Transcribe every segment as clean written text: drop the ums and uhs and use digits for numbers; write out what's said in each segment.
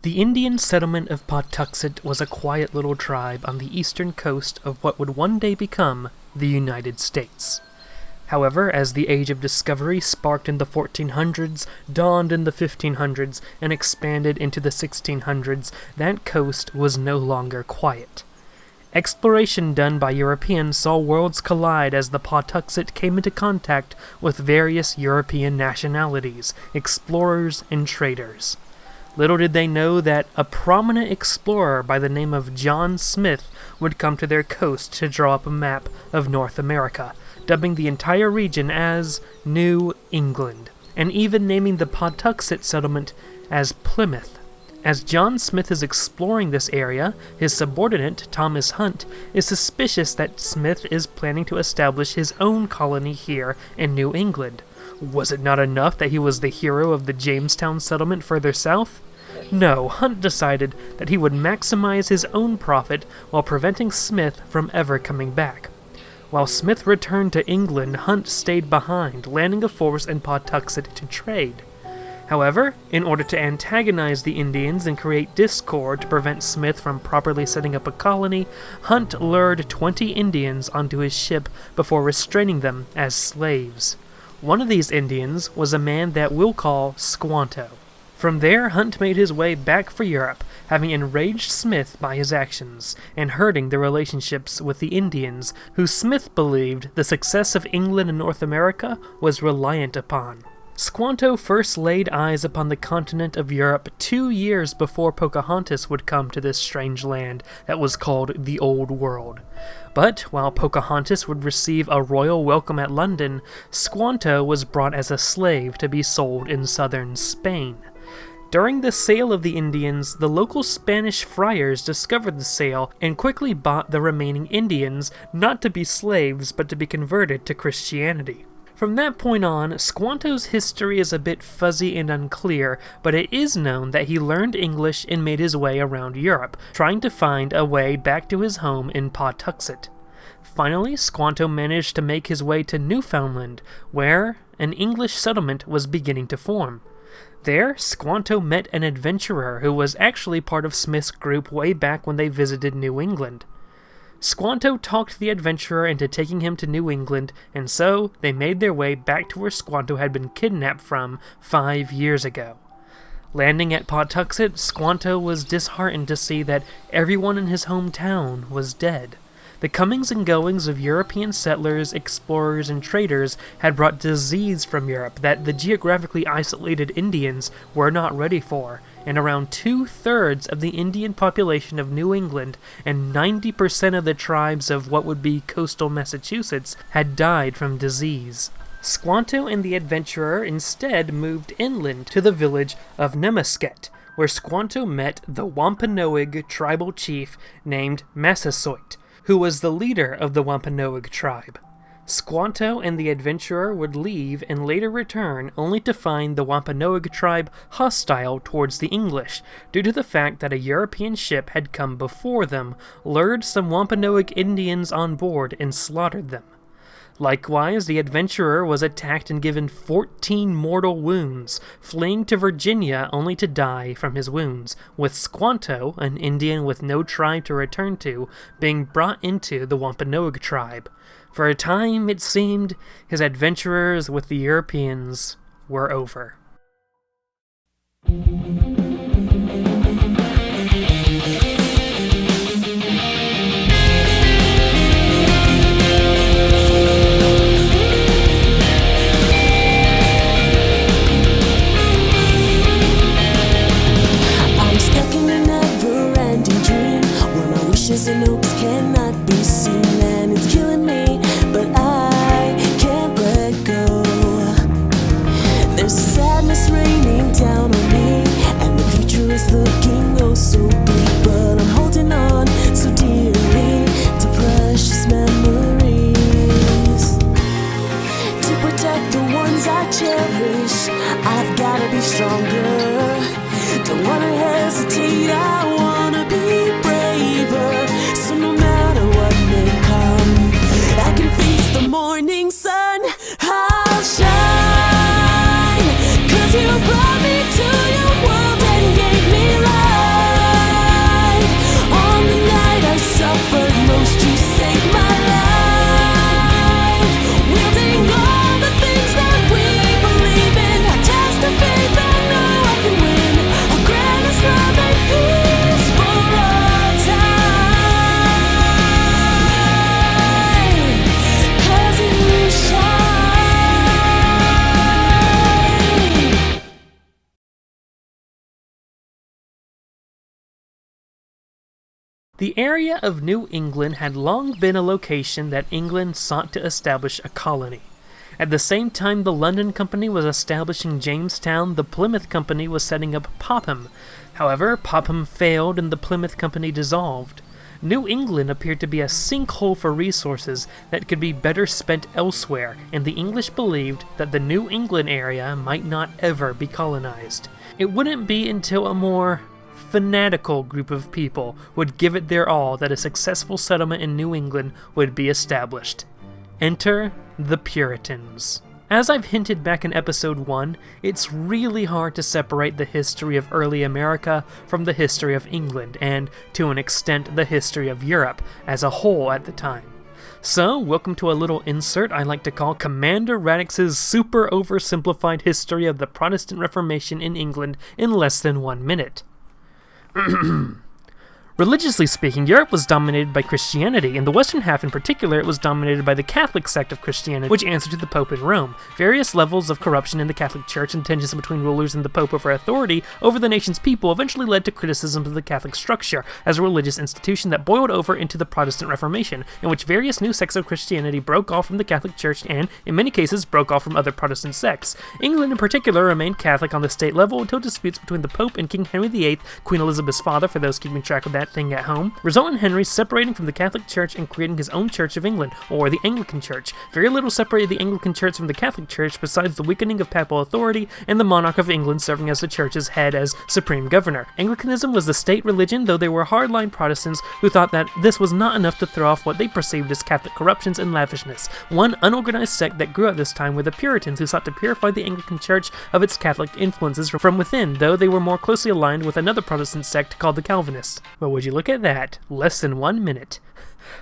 The Indian settlement of Pawtuxet was a quiet little tribe on the eastern coast of what would one day become the United States. However, as the Age of Discovery sparked in the 1400s, dawned in the 1500s, and expanded into the 1600s, that coast was no longer quiet. Exploration done by Europeans saw worlds collide as the Pawtuxet came into contact with various European nationalities, explorers, and traders. Little did they know that a prominent explorer by the name of John Smith would come to their coast to draw up a map of North America, dubbing the entire region as New England, and even naming the Pawtuxet settlement as Plymouth. As John Smith is exploring this area, his subordinate, Thomas Hunt, is suspicious that Smith is planning to establish his own colony here in New England. Was it not enough that he was the hero of the Jamestown settlement further south? No, Hunt decided that he would maximize his own profit while preventing Smith from ever coming back. While Smith returned to England, Hunt stayed behind, landing a force in Pawtuxet to trade. However, in order to antagonize the Indians and create discord to prevent Smith from properly setting up a colony, Hunt lured 20 Indians onto his ship before restraining them as slaves. One of these Indians was a man that we'll call Squanto. From there, Hunt made his way back for Europe, having enraged Smith by his actions, and hurting the relationships with the Indians, who Smith believed the success of England and North America was reliant upon. Squanto first laid eyes upon the continent of Europe 2 years before Pocahontas would come to this strange land that was called the Old World. But while Pocahontas would receive a royal welcome at London, Squanto was brought as a slave to be sold in southern Spain. During the sale of the Indians, the local Spanish friars discovered the sale and quickly bought the remaining Indians not to be slaves but to be converted to Christianity. From that point on, Squanto's history is a bit fuzzy and unclear, but it is known that he learned English and made his way around Europe, trying to find a way back to his home in Pawtuxet. Finally, Squanto managed to make his way to Newfoundland, where an English settlement was beginning to form. There, Squanto met an adventurer who was actually part of Smith's group way back when they visited New England. Squanto talked the adventurer into taking him to New England, and so they made their way back to where Squanto had been kidnapped from 5 years ago. Landing at Pawtuxet, Squanto was disheartened to see that everyone in his hometown was dead. The comings and goings of European settlers, explorers, and traders had brought disease from Europe that the geographically isolated Indians were not ready for, and around 2/3 of the Indian population of New England and 90% of the tribes of what would be coastal Massachusetts had died from disease. Squanto and the adventurer instead moved inland to the village of Nemusket, where Squanto met the Wampanoag tribal chief named Massasoit, who was the leader of the Wampanoag tribe. Squanto and the adventurer would leave and later return only to find the Wampanoag tribe hostile towards the English due to the fact that a European ship had come before them, lured some Wampanoag Indians on board, and slaughtered them. Likewise, the adventurer was attacked and given 14 mortal wounds, fleeing to Virginia only to die from his wounds, with Squanto, an Indian with no tribe to return to, being brought into the Wampanoag tribe. For a time, it seemed, his adventurers with the Europeans were over. And hopes cannot be seen, and it's killing me, but I can't let go. There's a sadness raining down on me, and the future is looking oh so bleak, but I'm holding on so dearly to precious memories. To protect the ones I cherish, I've gotta be stronger. Don't wanna hesitate, I wanna be braver. So no matter what may come, I can face the morning sun. I'll shine, 'cause you brought me to your world and gave me life. The area of New England had long been a location that England sought to establish a colony. At the same time the London Company was establishing Jamestown, the Plymouth Company was setting up Popham. However, Popham failed and the Plymouth Company dissolved. New England appeared to be a sinkhole for resources that could be better spent elsewhere, and the English believed that the New England area might not ever be colonized. It wouldn't be until a more fanatical group of people would give it their all that a successful settlement in New England would be established. Enter the Puritans. As I've hinted back in episode 1, it's really hard to separate the history of early America from the history of England, and, to an extent, the history of Europe as a whole at the time. So, welcome to a little insert I like to call Commander Radix's super oversimplified history of the Protestant Reformation in England in less than 1 minute. Religiously speaking, Europe was dominated by Christianity. In the western half in particular, it was dominated by the Catholic sect of Christianity, which answered to the Pope in Rome. Various levels of corruption in the Catholic Church and tensions between rulers and the Pope over authority over the nation's people eventually led to criticisms of the Catholic structure as a religious institution that boiled over into the Protestant Reformation, in which various new sects of Christianity broke off from the Catholic Church and, in many cases, broke off from other Protestant sects. England in particular remained Catholic on the state level until disputes between the Pope and King Henry VIII, Queen Elizabeth's father, for those keeping track of that thing at home, result in Henry separating from the Catholic Church and creating his own Church of England, or the Anglican Church. Very little separated the Anglican Church from the Catholic Church besides the weakening of papal authority and the monarch of England serving as the Church's head as supreme governor. Anglicanism was the state religion, though there were hardline Protestants who thought that this was not enough to throw off what they perceived as Catholic corruptions and lavishness. One unorganized sect that grew at this time were the Puritans, who sought to purify the Anglican Church of its Catholic influences from within, though they were more closely aligned with another Protestant sect called the Calvinists. Well, would you look at that? Less than 1 minute.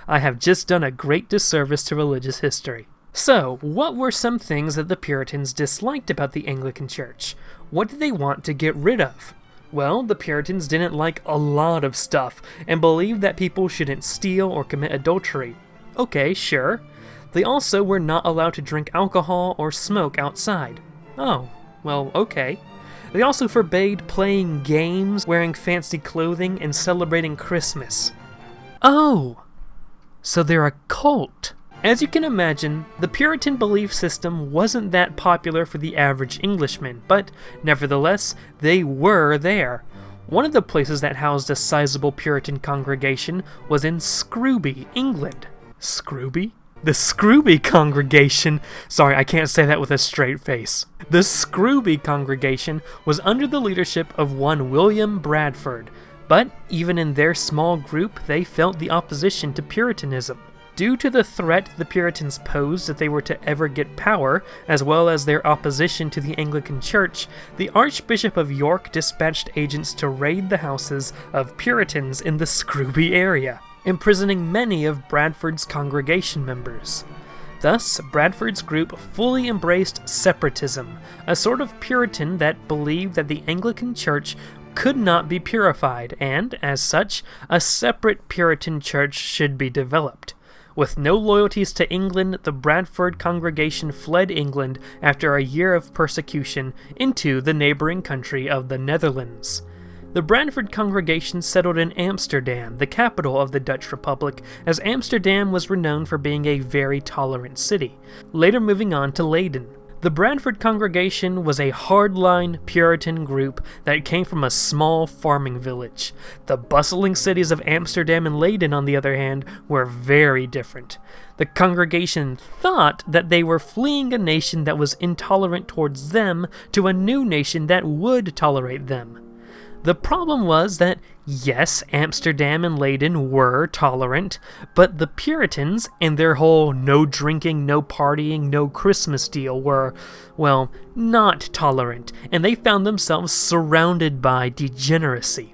I have just done a great disservice to religious history. So, what were some things that the Puritans disliked about the Anglican Church? What did they want to get rid of? Well, the Puritans didn't like a lot of stuff, and believed that people shouldn't steal or commit adultery. Okay, sure. They also were not allowed to drink alcohol or smoke outside. Oh, well, okay. They also forbade playing games, wearing fancy clothing, and celebrating Christmas. Oh! So they're a cult. As you can imagine, the Puritan belief system wasn't that popular for the average Englishman, but nevertheless, they were there. One of the places that housed a sizable Puritan congregation was in Scrooby, England. Scrooby? The Scrooby congregation. Sorry, I can't say that with a straight face. The Scrooby congregation was under the leadership of one William Bradford, but even in their small group, they felt the opposition to Puritanism. Due to the threat the Puritans posed if they were to ever get power, as well as their opposition to the Anglican Church, the Archbishop of York dispatched agents to raid the houses of Puritans in the Scrooby area, imprisoning many of Bradford's congregation members. Thus, Bradford's group fully embraced separatism, a sort of Puritan that believed that the Anglican Church could not be purified, and, as such, a separate Puritan church should be developed. With no loyalties to England, the Bradford congregation fled England after a year of persecution into the neighboring country of the Netherlands. The Bradford congregation settled in Amsterdam, the capital of the Dutch Republic, as Amsterdam was renowned for being a very tolerant city, later moving on to Leiden. The Bradford congregation was a hardline Puritan group that came from a small farming village. The bustling cities of Amsterdam and Leiden, on the other hand, were very different. The congregation thought that they were fleeing a nation that was intolerant towards them to a new nation that would tolerate them. The problem was that, yes, Amsterdam and Leiden were tolerant, but the Puritans and their whole no drinking, no partying, no Christmas deal were, well, not tolerant, and they found themselves surrounded by degeneracy.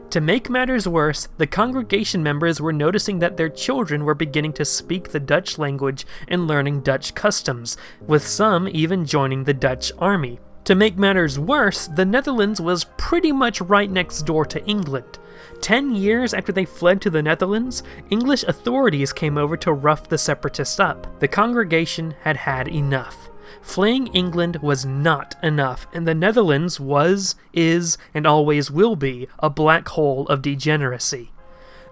To make matters worse, the congregation members were noticing that their children were beginning to speak the Dutch language and learning Dutch customs, with some even joining the Dutch army. To make matters worse, the Netherlands was pretty much right next door to England. 10 years after they fled to the Netherlands, English authorities came over to rough the separatists up. The congregation had had enough. Fleeing England was not enough, and the Netherlands was, is, and always will be a black hole of degeneracy.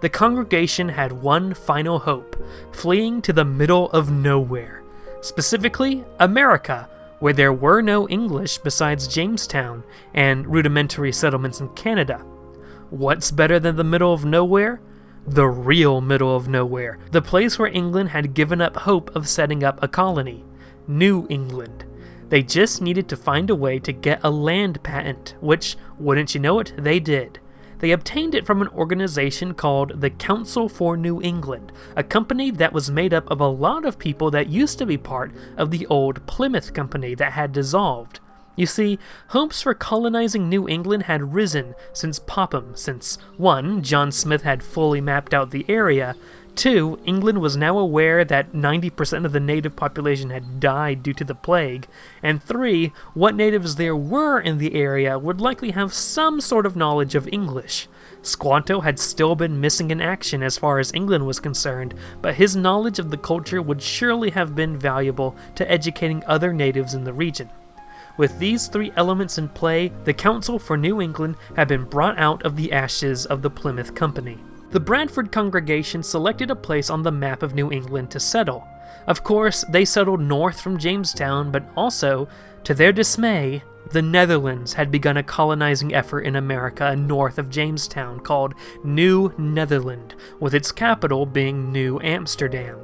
the congregation had one final hope: fleeing to the middle of nowhere. Specifically, America, where there were no English besides Jamestown and rudimentary settlements in Canada. What's better than the middle of nowhere? The real middle of nowhere, the place where England had given up hope of setting up a colony. New England. They just needed to find a way to get a land patent, which, wouldn't you know it, they did. They obtained it from an organization called the Council for New England, a company that was made up of a lot of people that used to be part of the old Plymouth Company that had dissolved. You see, hopes for colonizing New England had risen since Popham, since 1. John Smith had fully mapped out the area, 2. England was now aware that 90% of the native population had died due to the plague, and 3. What natives there were in the area would likely have some sort of knowledge of English. Squanto had still been missing in action as far as England was concerned, but his knowledge of the culture would surely have been valuable to educating other natives in the region. With these 3 elements in play, the Council for New England had been brought out of the ashes of the Plymouth Company. The Bradford congregation selected a place on the map of New England to settle. Of course, they settled north from Jamestown, but also, to their dismay, the Netherlands had begun a colonizing effort in America north of Jamestown called New Netherland, with its capital being New Amsterdam.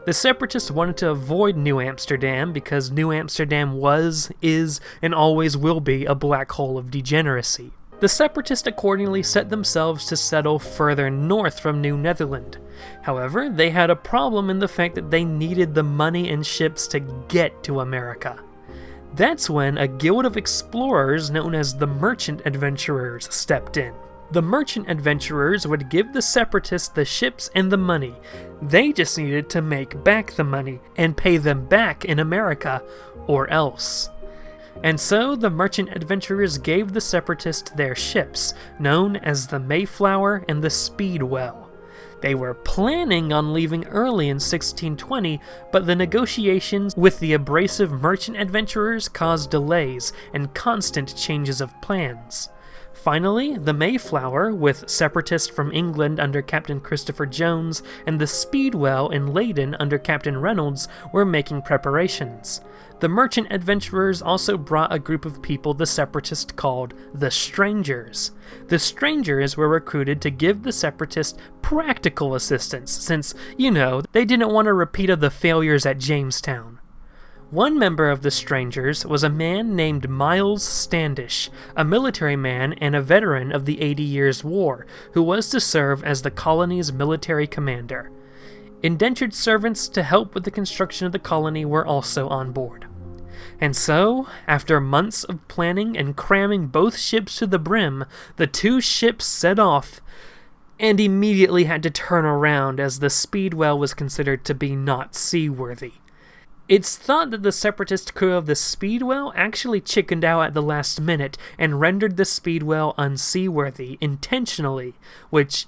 The separatists wanted to avoid New Amsterdam because New Amsterdam was, is, and always will be a black hole of degeneracy. The separatists accordingly set themselves to settle further north from New Netherland. However, they had a problem in the fact that they needed the money and ships to get to America. That's when a guild of explorers known as the Merchant Adventurers stepped in. The merchant adventurers would give the separatists the ships and the money. They just needed to make back the money and pay them back in America, or else. And so the merchant adventurers gave the separatists their ships, known as the Mayflower and the Speedwell. They were planning on leaving early in 1620, but the negotiations with the abrasive merchant adventurers caused delays and constant changes of plans. Finally, the Mayflower, with separatists from England under Captain Christopher Jones, and the Speedwell in Leyden under Captain Reynolds were making preparations. The merchant adventurers also brought a group of people the separatists called the Strangers. The Strangers were recruited to give the separatists practical assistance, since, they didn't want a repeat of the failures at Jamestown. One member of the Strangers was a man named Miles Standish, a military man and a veteran of the 80 Years' War, who was to serve as the colony's military commander. Indentured servants to help with the construction of the colony were also on board. And so, after months of planning and cramming both ships to the brim, the 2 ships set off and immediately had to turn around as the Speedwell was considered to be not seaworthy. It's thought that the separatist crew of the Speedwell actually chickened out at the last minute and rendered the Speedwell unseaworthy intentionally, which,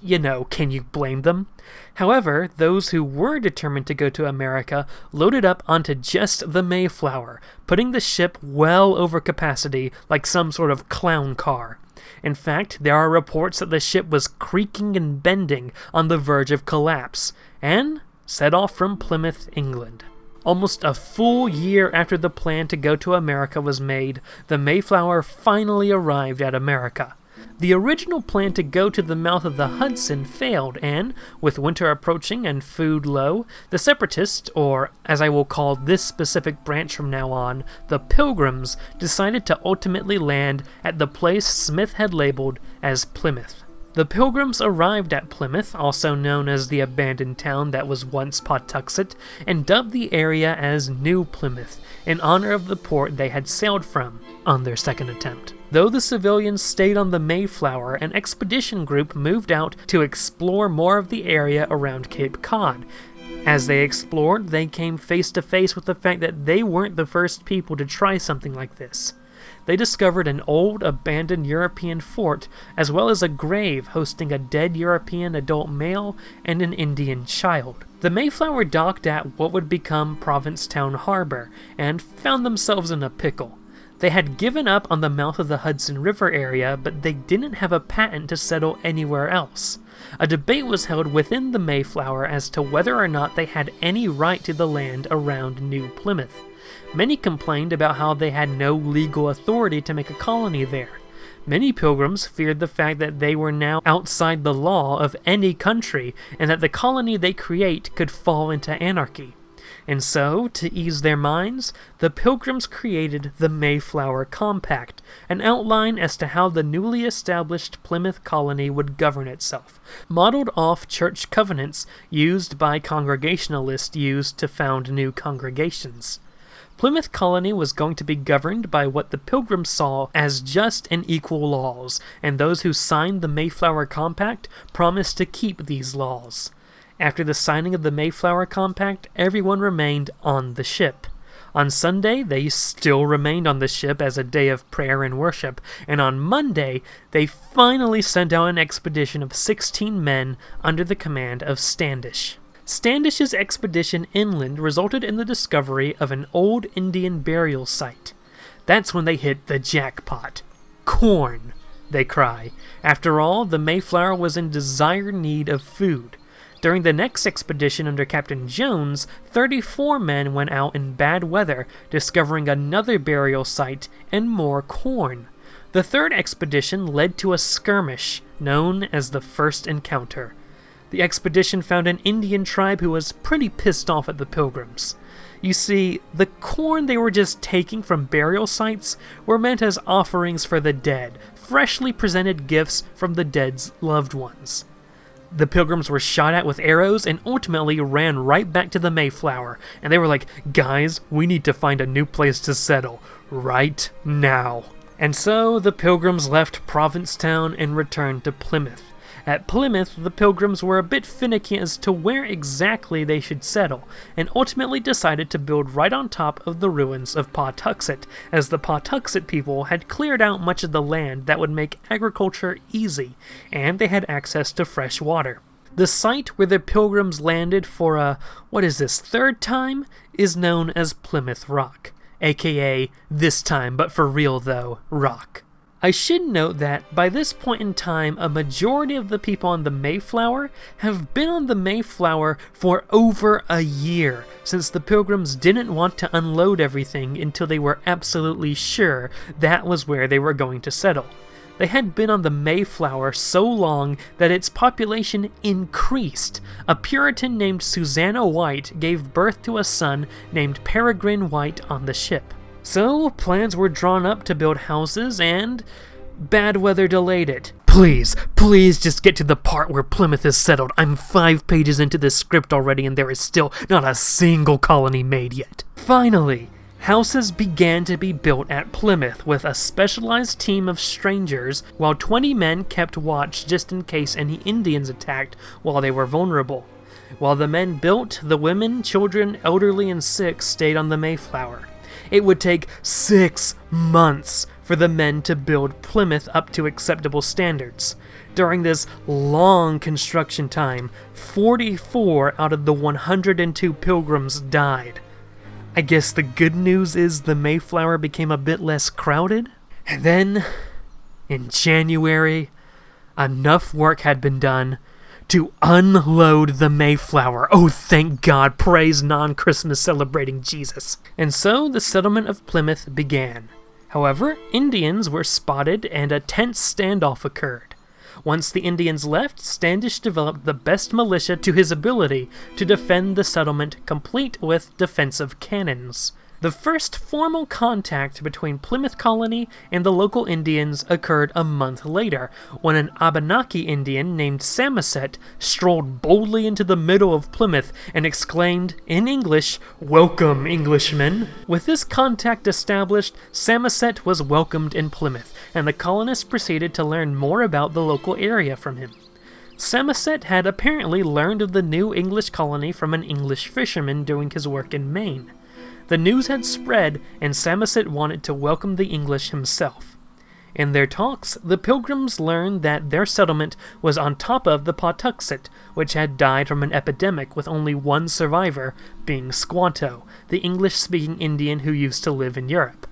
can you blame them? However, those who were determined to go to America loaded up onto just the Mayflower, putting the ship well over capacity like some sort of clown car. In fact, there are reports that the ship was creaking and bending on the verge of collapse, and set off from Plymouth, England. Almost a full year after the plan to go to America was made, the Mayflower finally arrived at America. The original plan to go to the mouth of the Hudson failed, and, with winter approaching and food low, the Separatists, or as I will call this specific branch from now on, the Pilgrims, decided to ultimately land at the place Smith had labeled as Plymouth. The Pilgrims arrived at Plymouth, also known as the abandoned town that was once Pawtuxet, and dubbed the area as New Plymouth, in honor of the port they had sailed from on their second attempt. Though the civilians stayed on the Mayflower, an expedition group moved out to explore more of the area around Cape Cod. As they explored, they came face to face with the fact that they weren't the first people to try something like this. They discovered an old, abandoned European fort, as well as a grave hosting a dead European adult male and an Indian child. The Mayflower docked at what would become Provincetown Harbor, and found themselves in a pickle. They had given up on the mouth of the Hudson River area, but they didn't have a patent to settle anywhere else. A debate was held within the Mayflower as to whether or not they had any right to the land around New Plymouth. Many complained about how they had no legal authority to make a colony there. Many Pilgrims feared the fact that they were now outside the law of any country, and that the colony they create could fall into anarchy. And so, to ease their minds, the Pilgrims created the Mayflower Compact, an outline as to how the newly established Plymouth colony would govern itself, modeled off church covenants used by Congregationalists used to found new congregations. Plymouth colony was going to be governed by what the Pilgrims saw as just and equal laws, and those who signed the Mayflower Compact promised to keep these laws. After the signing of the Mayflower Compact, everyone remained on the ship. On Sunday, they still remained on the ship as a day of prayer and worship, and on Monday, they finally sent out an expedition of 16 men under the command of Standish. Standish's expedition inland resulted in the discovery of an old Indian burial site. That's when they hit the jackpot. Corn, they cry. After all, the Mayflower was in dire need of food. During the next expedition under Captain Jones, 34 men went out in bad weather, discovering another burial site and more corn. The third expedition led to a skirmish, known as the First Encounter. The expedition found an Indian tribe who was pretty pissed off at the Pilgrims. You see, the corn they were just taking from burial sites were meant as offerings for the dead, freshly presented gifts from the dead's loved ones. The Pilgrims were shot at with arrows and ultimately ran right back to the Mayflower, and they were like, "Guys, we need to find a new place to settle, right now." And so the Pilgrims left Provincetown and returned to Plymouth. At Plymouth, the Pilgrims were a bit finicky as to where exactly they should settle, and ultimately decided to build right on top of the ruins of Pawtuxet, as the Pawtuxet people had cleared out much of the land that would make agriculture easy, and they had access to fresh water. The site where the Pilgrims landed for third time, is known as Plymouth Rock, aka this time, but for real though, rock. I should note that by this point in time, a majority of the people on the Mayflower have been on the Mayflower for over a year, since the Pilgrims didn't want to unload everything until they were absolutely sure that was where they were going to settle. They had been on the Mayflower so long that its population increased. A Puritan named Susanna White gave birth to a son named Peregrine White on the ship. So, plans were drawn up to build houses, and bad weather delayed it. Please just get to the part where Plymouth is settled. I'm 5 pages into this script already, and there is still not a single colony made yet. Finally, houses began to be built at Plymouth with a specialized team of strangers, while 20 men kept watch just in case any Indians attacked while they were vulnerable. While the men built, the women, children, elderly, and sick stayed on the Mayflower. It would take 6 months for the men to build Plymouth up to acceptable standards. During this long construction time, 44 out of the 102 Pilgrims died. I guess the good news is the Mayflower became a bit less crowded. And then, in January, enough work had been done to unload the Mayflower. Oh, thank God, praise non-Christmas celebrating Jesus. And so the settlement of Plymouth began. However, Indians were spotted and a tense standoff occurred. Once the Indians left, Standish developed the best militia to his ability to defend the settlement, complete with defensive cannons. The first formal contact between Plymouth Colony and the local Indians occurred a month later, when an Abenaki Indian named Samoset strolled boldly into the middle of Plymouth and exclaimed, in English, "Welcome, Englishmen!" With this contact established, Samoset was welcomed in Plymouth, and the colonists proceeded to learn more about the local area from him. Samoset had apparently learned of the new English colony from an English fisherman doing his work in Maine. The news had spread, and Samoset wanted to welcome the English himself. In their talks, the Pilgrims learned that their settlement was on top of the Pawtuxet, which had died from an epidemic with only one survivor, being Squanto, the English-speaking Indian who used to live in Europe.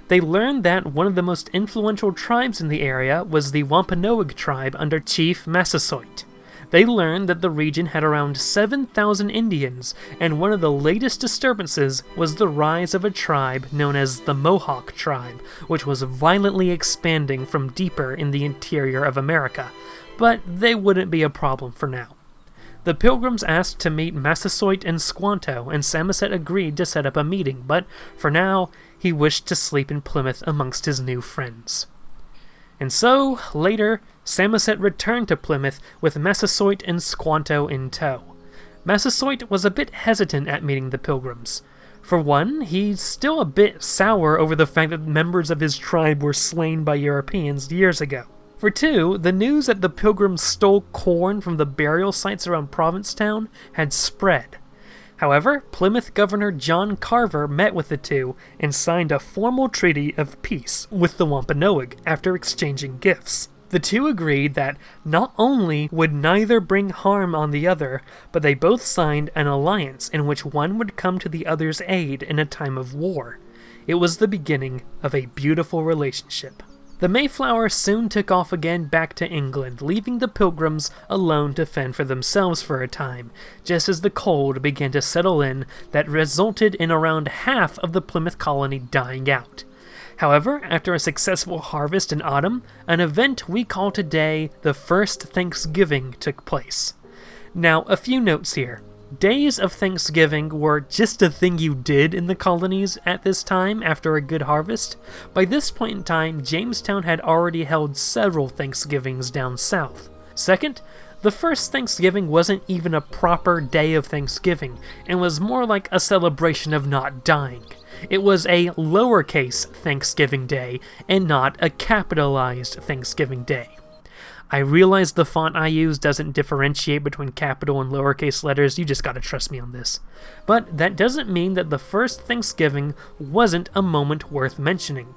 they learned that one of the most influential tribes in the area was the Wampanoag tribe under Chief Massasoit. They learned that the region had around 7,000 Indians, and one of the latest disturbances was the rise of a tribe known as the Mohawk tribe, which was violently expanding from deeper in the interior of America, but they wouldn't be a problem for now. The Pilgrims asked to meet Massasoit and Squanto, and Samoset agreed to set up a meeting, but for now, he wished to sleep in Plymouth amongst his new friends. And so, later, Samoset returned to Plymouth with Massasoit and Squanto in tow. Massasoit was a bit hesitant at meeting the Pilgrims. For one, he's still a bit sour over the fact that members of his tribe were slain by Europeans years ago. For two, the news that the Pilgrims stole corn from the burial sites around Provincetown had spread. However, Plymouth Governor John Carver met with the two and signed a formal treaty of peace with the Wampanoag after exchanging gifts. The two agreed that not only would neither bring harm on the other, but they both signed an alliance in which one would come to the other's aid in a time of war. It was the beginning of a beautiful relationship. The Mayflower soon took off again back to England, leaving the Pilgrims alone to fend for themselves for a time, just as the cold began to settle in that resulted in around half of the Plymouth colony dying out. However, after a successful harvest in autumn, an event we call today the First Thanksgiving took place. Now, a few notes here. Days of Thanksgiving were just a thing you did in the colonies at this time after a good harvest. By this point in time, Jamestown had already held several Thanksgivings down south. Second, the first Thanksgiving wasn't even a proper day of Thanksgiving, and was more like a celebration of not dying. It was a lowercase Thanksgiving Day, and not a capitalized Thanksgiving Day. I realize the font I use doesn't differentiate between capital and lowercase letters, you just gotta trust me on this. But that doesn't mean that the first Thanksgiving wasn't a moment worth mentioning.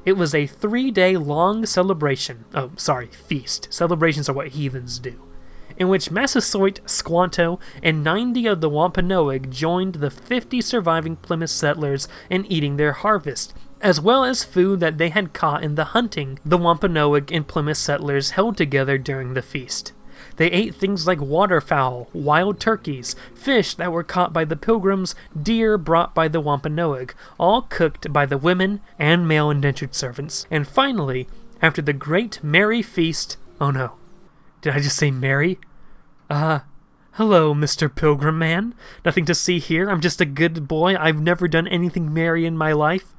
It was a 3-day long feast. Celebrations are what heathens do. In which Massasoit, Squanto, and 90 of the Wampanoag joined the 50 surviving Plymouth settlers in eating their harvest, as well as food that they had caught in the hunting the Wampanoag and Plymouth settlers held together during the feast. They ate things like waterfowl, wild turkeys, fish that were caught by the Pilgrims, deer brought by the Wampanoag, all cooked by the women and male indentured servants. And finally, after the great merry feast... Oh no. Did I just say merry? Hello, Mr. Pilgrim Man. Nothing to see here. I'm just a good boy. I've never done anything merry in my life.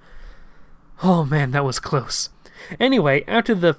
Oh man, that was close. Anyway, after the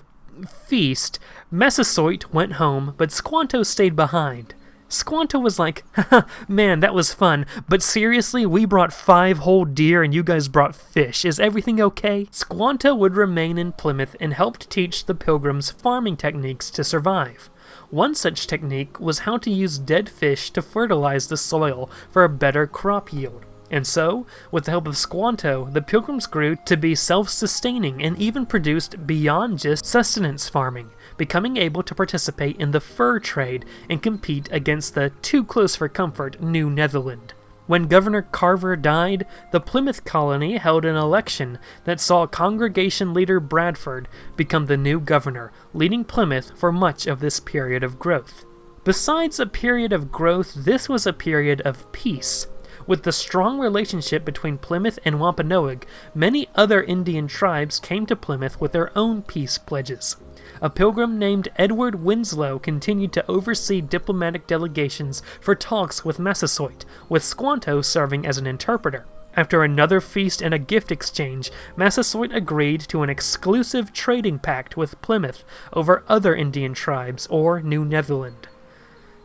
feast, Massasoit went home, but Squanto stayed behind. Squanto was like, haha, man, that was fun, but seriously, we brought 5 whole deer and you guys brought fish. Is everything okay? Squanto would remain in Plymouth and helped teach the Pilgrims farming techniques to survive. One such technique was how to use dead fish to fertilize the soil for a better crop yield. And so, with the help of Squanto, the Pilgrims grew to be self-sustaining and even produced beyond just sustenance farming, becoming able to participate in the fur trade and compete against the too-close-for-comfort New Netherland. When Governor Carver died, the Plymouth colony held an election that saw congregation leader Bradford become the new governor, leading Plymouth for much of this period of growth. Besides a period of growth, this was a period of peace. With the strong relationship between Plymouth and Wampanoag, many other Indian tribes came to Plymouth with their own peace pledges. A pilgrim named Edward Winslow continued to oversee diplomatic delegations for talks with Massasoit, with Squanto serving as an interpreter. After another feast and a gift exchange, Massasoit agreed to an exclusive trading pact with Plymouth over other Indian tribes or New Netherland.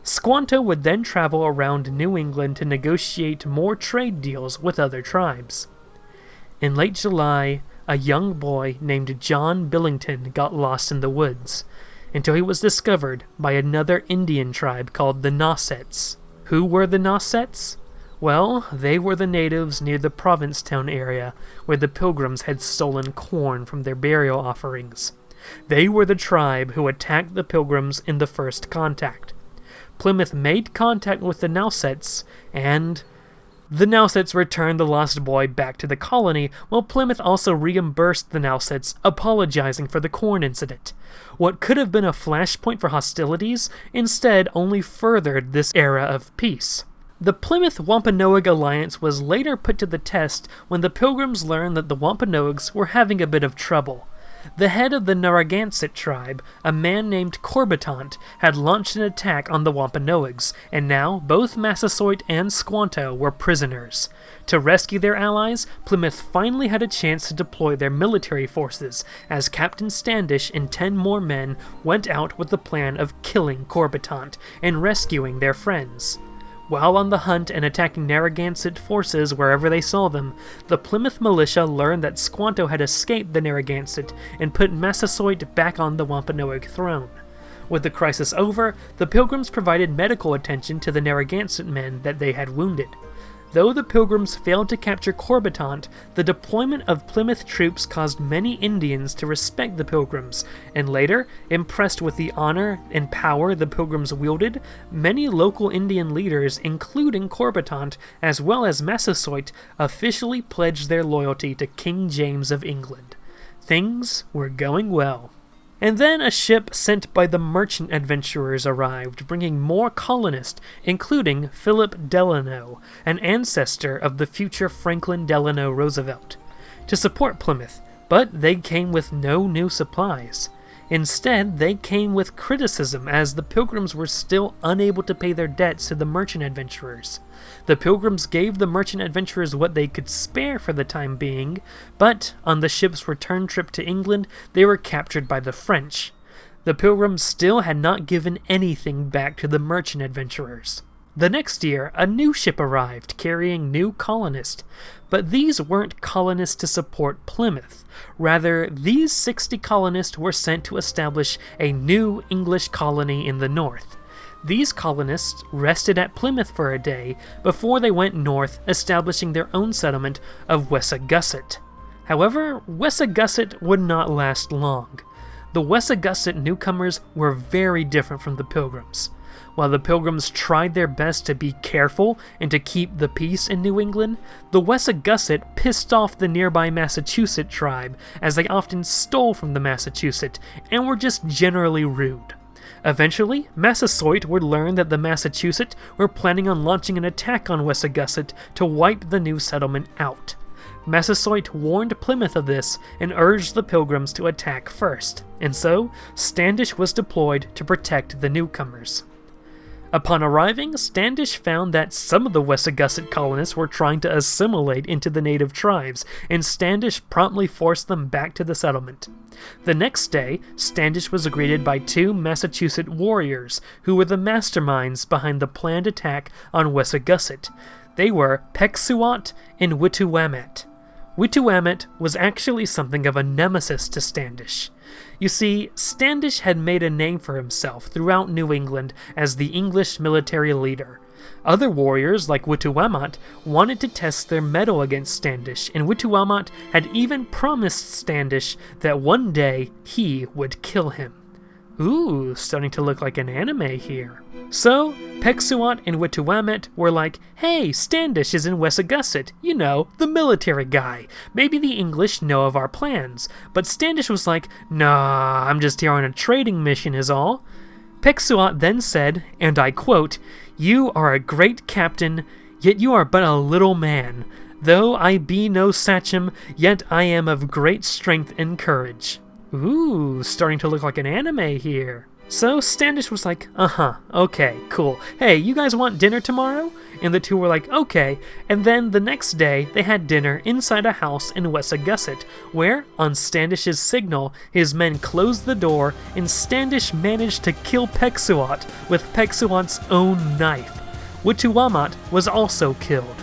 Squanto would then travel around New England to negotiate more trade deals with other tribes. In late July, a young boy named John Billington got lost in the woods, until he was discovered by another Indian tribe called the Nausets. Who were the Nausets? Well, they were the natives near the Provincetown area, where the Pilgrims had stolen corn from their burial offerings. They were the tribe who attacked the Pilgrims in the first contact. Plymouth made contact with the Nausets, and The Nausets returned the lost boy back to the colony, while Plymouth also reimbursed the Nausets, apologizing for the corn incident. What could have been a flashpoint for hostilities instead only furthered this era of peace. The Plymouth-Wampanoag alliance was later put to the test when the Pilgrims learned that the Wampanoags were having a bit of trouble. The head of the Narragansett tribe, a man named Corbitant, had launched an attack on the Wampanoags, and now both Massasoit and Squanto were prisoners. To rescue their allies, Plymouth finally had a chance to deploy their military forces, as Captain Standish and 10 more men went out with the plan of killing Corbitant and rescuing their friends. While on the hunt and attacking Narragansett forces wherever they saw them, the Plymouth militia learned that Squanto had escaped the Narragansett and put Massasoit back on the Wampanoag throne. With the crisis over, the Pilgrims provided medical attention to the Narragansett men that they had wounded. Though the Pilgrims failed to capture Corbitant, the deployment of Plymouth troops caused many Indians to respect the Pilgrims, and later, impressed with the honor and power the Pilgrims wielded, many local Indian leaders, including Corbitant, as well as Massasoit, officially pledged their loyalty to King James of England. Things were going well. And then a ship sent by the merchant adventurers arrived, bringing more colonists, including Philip Delano, an ancestor of the future Franklin Delano Roosevelt, to support Plymouth, but they came with no new supplies. Instead, they came with criticism as the Pilgrims were still unable to pay their debts to the merchant adventurers. The Pilgrims gave the merchant adventurers what they could spare for the time being, but on the ship's return trip to England, they were captured by the French. The Pilgrims still had not given anything back to the merchant adventurers. The next year, a new ship arrived carrying new colonists, but these weren't colonists to support Plymouth. Rather, these 60 colonists were sent to establish a new English colony in the north. These colonists rested at Plymouth for a day before they went north, establishing their own settlement of Wessagusset. However, Wessagusset would not last long. The Wessagusset newcomers were very different from the Pilgrims. While the Pilgrims tried their best to be careful and to keep the peace in New England, the Wessagusset pissed off the nearby Massachusetts tribe, as they often stole from the Massachusetts and were just generally rude. Eventually, Massasoit would learn that the Massachusetts were planning on launching an attack on Wessagusset to wipe the new settlement out. Massasoit warned Plymouth of this and urged the Pilgrims to attack first, and so Standish was deployed to protect the newcomers. Upon arriving, Standish found that some of the Wessagusset colonists were trying to assimilate into the native tribes, and Standish promptly forced them back to the settlement. The next day, Standish was greeted by 2 Massachusetts warriors, who were the masterminds behind the planned attack on Wessagusset. They were Pecksuot and Wittuwamet. Wittuwamet was actually something of a nemesis to Standish. You see, Standish had made a name for himself throughout New England as the English military leader. Other warriors, like Wittuwamet, wanted to test their mettle against Standish, and Wittuwamet had even promised Standish that one day he would kill him. Ooh, starting to look like an anime here. So, Pecksuot and Wittuwamet were like, hey, Standish is in Wessagusset, you know, the military guy. Maybe the English know of our plans. But Standish was like, nah, I'm just here on a trading mission is all. Pecksuot then said, and I quote, "You are a great captain, yet you are but a little man. Though I be no sachem, yet I am of great strength and courage." Ooh, starting to look like an anime here. So Standish was like, okay, cool. Hey, you guys want dinner tomorrow? And the two were like, okay. And then the next day, they had dinner inside a house in Wessagusset, where, on Standish's signal, his men closed the door, and Standish managed to kill Pecksuot with Pecksuot's own knife. Wittuwamet was also killed.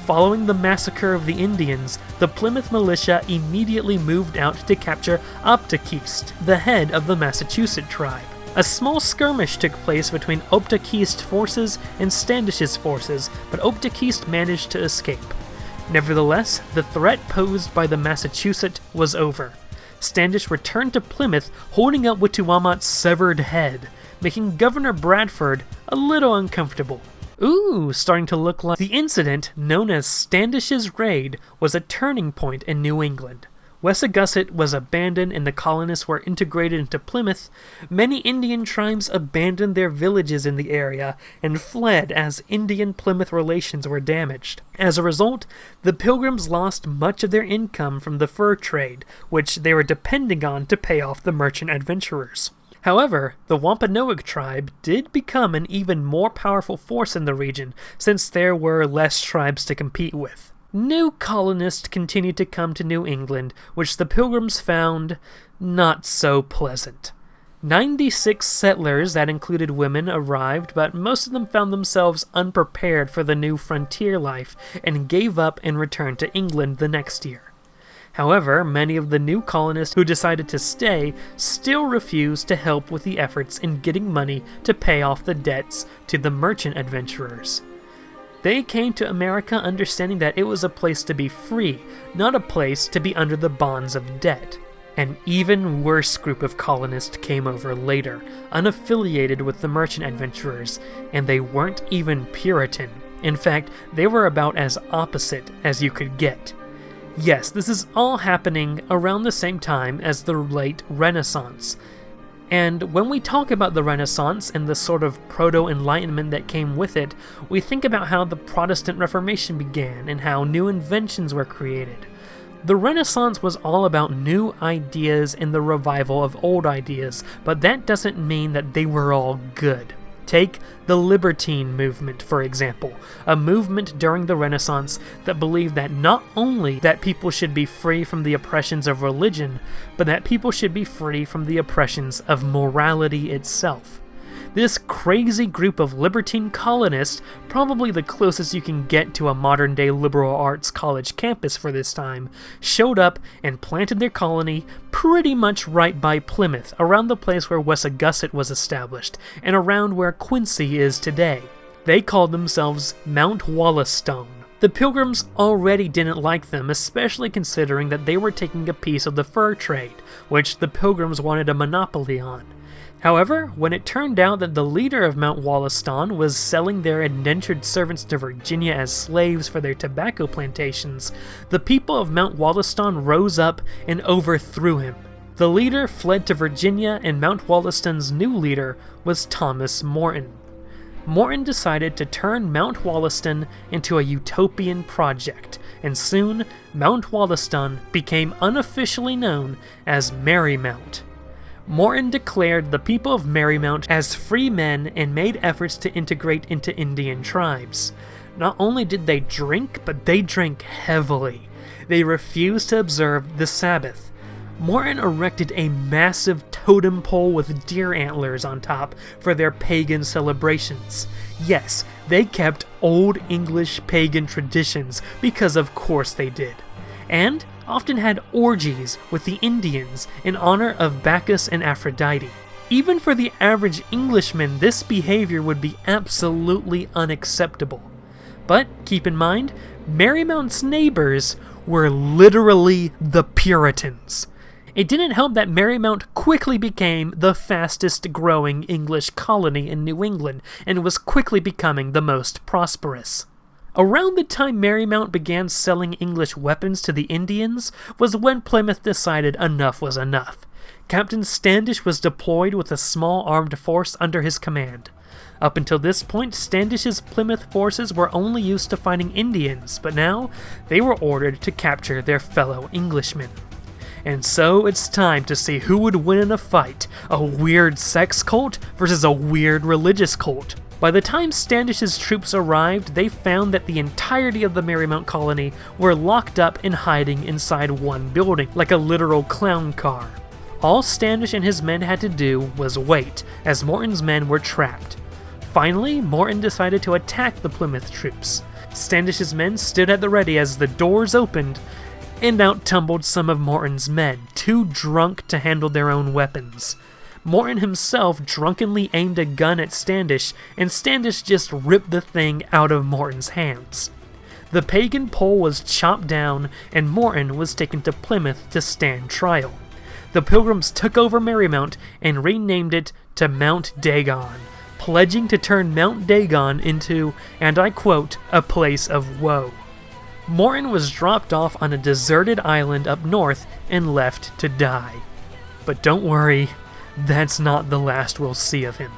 Following the massacre of the Indians, the Plymouth militia immediately moved out to capture Optikeist, the head of the Massachusetts tribe. A small skirmish took place between Optikeist's forces and Standish's forces, but Optikeist managed to escape. Nevertheless, the threat posed by the Massachusetts was over. Standish returned to Plymouth holding up Wittuwamet's severed head, making Governor Bradford a little uncomfortable. Ooh, starting to look like the incident known as Standish's Raid was a turning point in New England. Wessagusset was abandoned and the colonists were integrated into Plymouth. Many Indian tribes abandoned their villages in the area and fled as Indian-Plymouth relations were damaged. As a result, the Pilgrims lost much of their income from the fur trade, which they were depending on to pay off the merchant adventurers. However, the Wampanoag tribe did become an even more powerful force in the region since there were less tribes to compete with. New colonists continued to come to New England, which the Pilgrims found not so pleasant. 96 settlers that included women arrived, but most of them found themselves unprepared for the new frontier life and gave up and returned to England the next year. However, many of the new colonists who decided to stay still refused to help with the efforts in getting money to pay off the debts to the merchant adventurers. They came to America understanding that it was a place to be free, not a place to be under the bonds of debt. An even worse group of colonists came over later, unaffiliated with the merchant adventurers, and they weren't even Puritan. In fact, they were about as opposite as you could get. Yes, this is all happening around the same time as the late Renaissance. And when we talk about the Renaissance and the sort of proto-enlightenment that came with it, we think about how the Protestant Reformation began and how new inventions were created. The Renaissance was all about new ideas and the revival of old ideas, but that doesn't mean that they were all good. Take the libertine movement, for example, a movement during the Renaissance that believed that not only that people should be free from the oppressions of religion, but that people should be free from the oppressions of morality itself. This crazy group of libertine colonists, probably the closest you can get to a modern-day liberal arts college campus for this time, showed up and planted their colony pretty much right by Plymouth, around the place where Wessagusset was established, and around where Quincy is today. They called themselves Mount Wollaston. The Pilgrims already didn't like them, especially considering that they were taking a piece of the fur trade, which the Pilgrims wanted a monopoly on. However, when it turned out that the leader of Mount Wollaston was selling their indentured servants to Virginia as slaves for their tobacco plantations, the people of Mount Wollaston rose up and overthrew him. The leader fled to Virginia, and Mount Wollaston's new leader was Thomas Morton. Morton decided to turn Mount Wollaston into a utopian project, and soon Mount Wollaston became unofficially known as Merrymount. Morton declared the people of Merrymount as free men and made efforts to integrate into Indian tribes. Not only did they drink, but they drank heavily. They refused to observe the Sabbath. Morton erected a massive totem pole with deer antlers on top for their pagan celebrations. Yes, they kept Old English pagan traditions, because of course they did. And often had orgies with the Indians in honor of Bacchus and Aphrodite. Even for the average Englishman, this behavior would be absolutely unacceptable. But keep in mind, Merrymount's neighbors were literally the Puritans. It didn't help that Merrymount quickly became the fastest growing English colony in New England and was quickly becoming the most prosperous. Around the time Merrymount began selling English weapons to the Indians was when Plymouth decided enough was enough. Captain Standish was deployed with a small armed force under his command. Up until this point, Standish's Plymouth forces were only used to fighting Indians, but now they were ordered to capture their fellow Englishmen. And so it's time to see who would win in a fight, a weird sex cult versus a weird religious cult. By the time Standish's troops arrived, they found that the entirety of the Merrymount colony were locked up and hiding inside one building, like a literal clown car. All Standish and his men had to do was wait, as Morton's men were trapped. Finally, Morton decided to attack the Plymouth troops. Standish's men stood at the ready as the doors opened, and out tumbled some of Morton's men, too drunk to handle their own weapons. Morton himself drunkenly aimed a gun at Standish, and Standish just ripped the thing out of Morton's hands. The pagan pole was chopped down, and Morton was taken to Plymouth to stand trial. The Pilgrims took over Merrymount and renamed it to Mount Dagon, pledging to turn Mount Dagon into, and I quote, a place of woe. Morton was dropped off on a deserted island up north and left to die. But don't worry, that's not the last we'll see of him.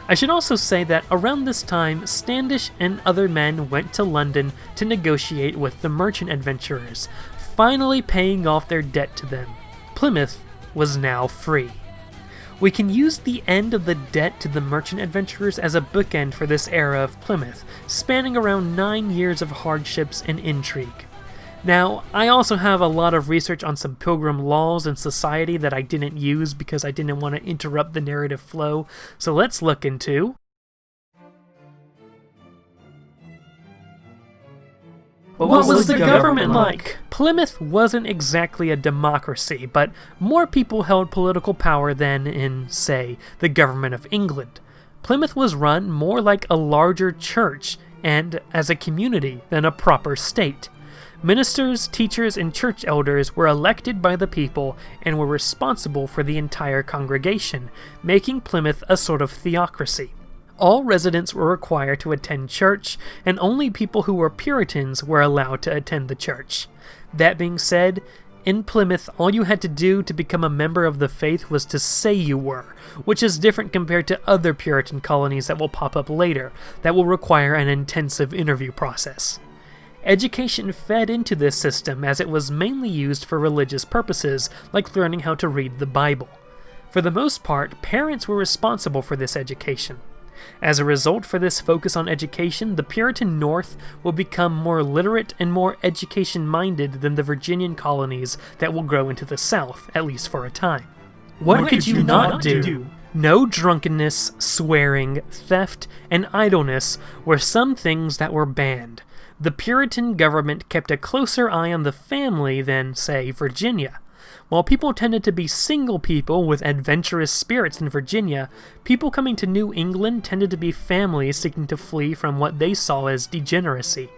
I should also say that around this time, Standish and other men went to London to negotiate with the merchant adventurers, finally paying off their debt to them. Plymouth was now free. We can use the end of the debt to the merchant adventurers as a bookend for this era of Plymouth, spanning around 9 years of hardships and intrigue. Now, I also have a lot of research on some pilgrim laws and society that I didn't use because I didn't want to interrupt the narrative flow, so let's look into what was the government like? Plymouth wasn't exactly a democracy, but more people held political power than in, say, the government of England. Plymouth was run more like a larger church and as a community than a proper state. Ministers, teachers, and church elders were elected by the people and were responsible for the entire congregation, making Plymouth a sort of theocracy. All residents were required to attend church, and only people who were Puritans were allowed to attend the church. That being said, in Plymouth, all you had to do to become a member of the faith was to say you were, which is different compared to other Puritan colonies that will pop up later, that will require an intensive interview process. Education fed into this system as it was mainly used for religious purposes, like learning how to read the Bible. For the most part, parents were responsible for this education. As a result for this focus on education, the Puritan North will become more literate and more education-minded than the Virginian colonies that will grow into the South, at least for a time. What could you not do? No drunkenness, swearing, theft, and idleness were some things that were banned. The Puritan government kept a closer eye on the family than, say, Virginia. While people tended to be single people with adventurous spirits in Virginia, people coming to New England tended to be families seeking to flee from what they saw as degeneracy.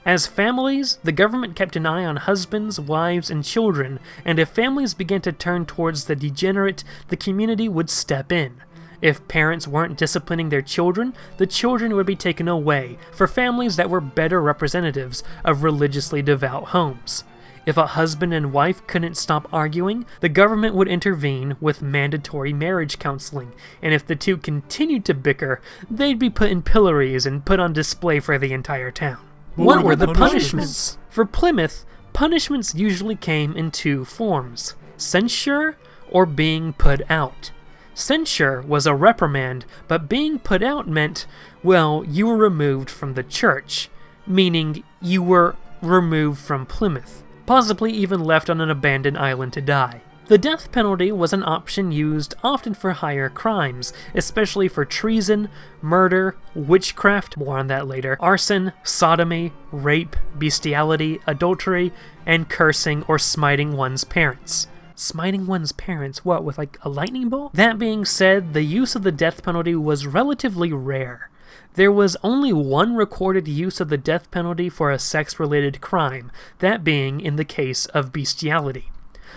As families, the government kept an eye on husbands, wives, and children, and if families began to turn towards the degenerate, the community would step in. If parents weren't disciplining their children, the children would be taken away for families that were better representatives of religiously devout homes. If a husband and wife couldn't stop arguing, the government would intervene with mandatory marriage counseling, and if the two continued to bicker, they'd be put in pillories and put on display for the entire town. What were the punishments? For Plymouth, punishments usually came in two forms: censure or being put out. Censure was a reprimand, but being put out meant, well, you were removed from the church, meaning you were removed from Plymouth, possibly even left on an abandoned island to die. The death penalty was an option used often for higher crimes, especially for treason, murder, witchcraft, more on that later, arson, sodomy, rape, bestiality, adultery, and cursing or smiting one's parents. Smiting one's parents, what, with like a lightning bolt? That being said, the use of the death penalty was relatively rare. There was only one recorded use of the death penalty for a sex-related crime, that being in the case of bestiality.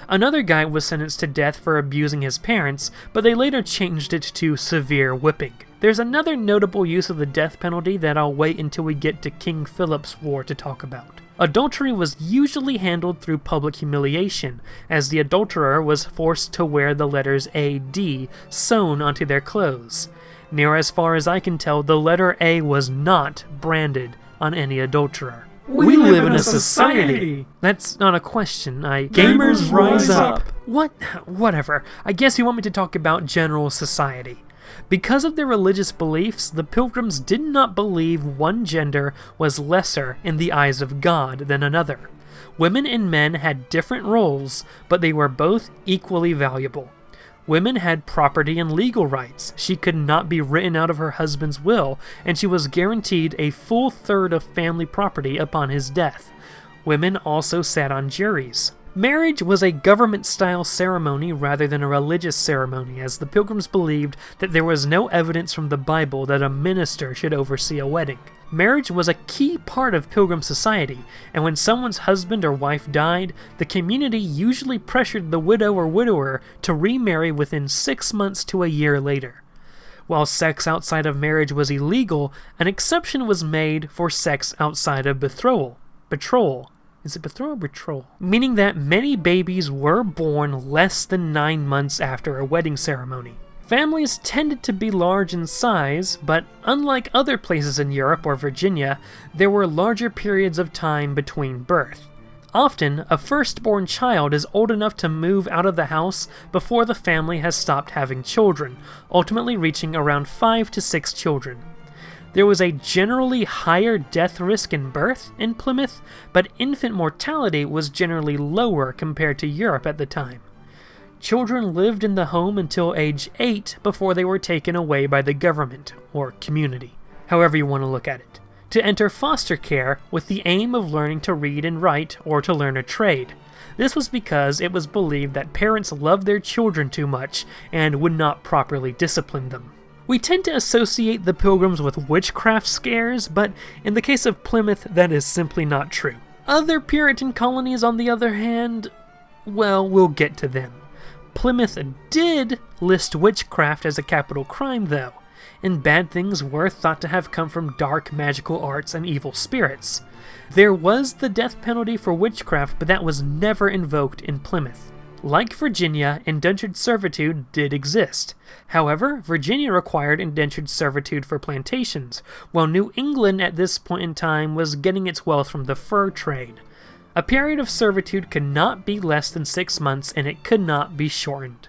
Another guy was sentenced to death for abusing his parents, but they later changed it to severe whipping. There's another notable use of the death penalty that I'll wait until we get to King Philip's War to talk about. Adultery was usually handled through public humiliation, as the adulterer was forced to wear the letters A.D. sewn onto their clothes. Near as far as I can tell, the letter A was not branded on any adulterer. We live in a society! That's not a question, Gamers rise up! What? Whatever. I guess you want me to talk about general society. Because of their religious beliefs, the Pilgrims did not believe one gender was lesser in the eyes of God than another. Women and men had different roles, but they were both equally valuable. Women had property and legal rights. She could not be written out of her husband's will, and she was guaranteed a full third of family property upon his death. Women also sat on juries. Marriage was a government-style ceremony rather than a religious ceremony, as the Pilgrims believed that there was no evidence from the Bible that a minister should oversee a wedding. Marriage was a key part of Pilgrim society, and when someone's husband or wife died, the community usually pressured the widow or widower to remarry within 6 months to a year later. While sex outside of marriage was illegal, an exception was made for sex outside of betrothal. Is it betrothal or betrothal? Meaning that many babies were born less than 9 months after a wedding ceremony. Families tended to be large in size, but unlike other places in Europe or Virginia, there were larger periods of time between birth. Often, a firstborn child is old enough to move out of the house before the family has stopped having children, ultimately reaching around 5 to 6 children. There was a generally higher death risk in birth in Plymouth, but infant mortality was generally lower compared to Europe at the time. Children lived in the home until age 8 before they were taken away by the government, or community, however you want to look at it, to enter foster care with the aim of learning to read and write or to learn a trade. This was because it was believed that parents loved their children too much and would not properly discipline them. We tend to associate the Pilgrims with witchcraft scares, but in the case of Plymouth, that is simply not true. Other Puritan colonies, on the other hand, well, we'll get to them. Plymouth did list witchcraft as a capital crime, though, and bad things were thought to have come from dark magical arts and evil spirits. There was the death penalty for witchcraft, but that was never invoked in Plymouth. Like Virginia, indentured servitude did exist. However, Virginia required indentured servitude for plantations, while New England at this point in time was getting its wealth from the fur trade. A period of servitude could not be less than 6 months, and it could not be shortened.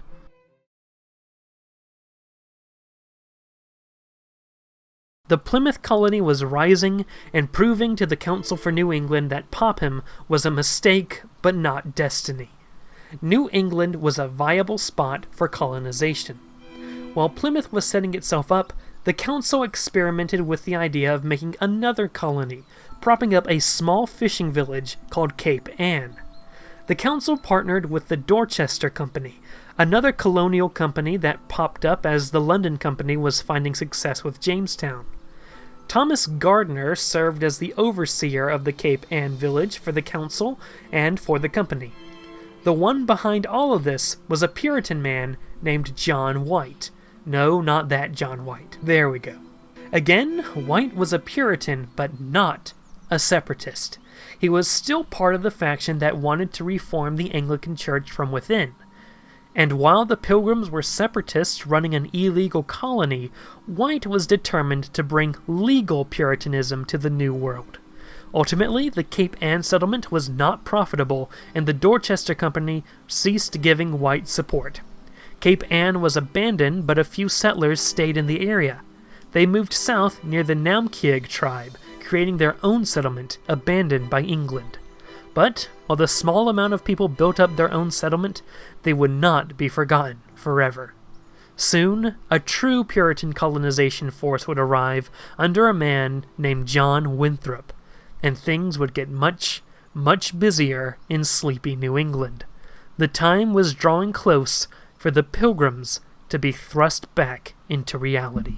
The Plymouth colony was rising and proving to the Council for New England that Popham was a mistake but not destiny. New England was a viable spot for colonization. While Plymouth was setting itself up, the council experimented with the idea of making another colony, propping up a small fishing village called Cape Ann. The council partnered with the Dorchester Company, another colonial company that popped up as the London Company was finding success with Jamestown. Thomas Gardner served as the overseer of the Cape Ann village for the council and for the company. The one behind all of this was a Puritan man named John White. No, not that John White. There we go. Again, White was a Puritan, but not a separatist. He was still part of the faction that wanted to reform the Anglican Church from within. And while the Pilgrims were separatists running an illegal colony, White was determined to bring legal Puritanism to the New World. Ultimately, the Cape Ann settlement was not profitable, and the Dorchester Company ceased giving White support. Cape Ann was abandoned, but a few settlers stayed in the area. They moved south near the Namkieg tribe, creating their own settlement, abandoned by England. But, while the small amount of people built up their own settlement, they would not be forgotten forever. Soon, a true Puritan colonization force would arrive under a man named John Winthrop, and things would get much, much busier in sleepy New England. The time was drawing close for the Pilgrims to be thrust back into reality.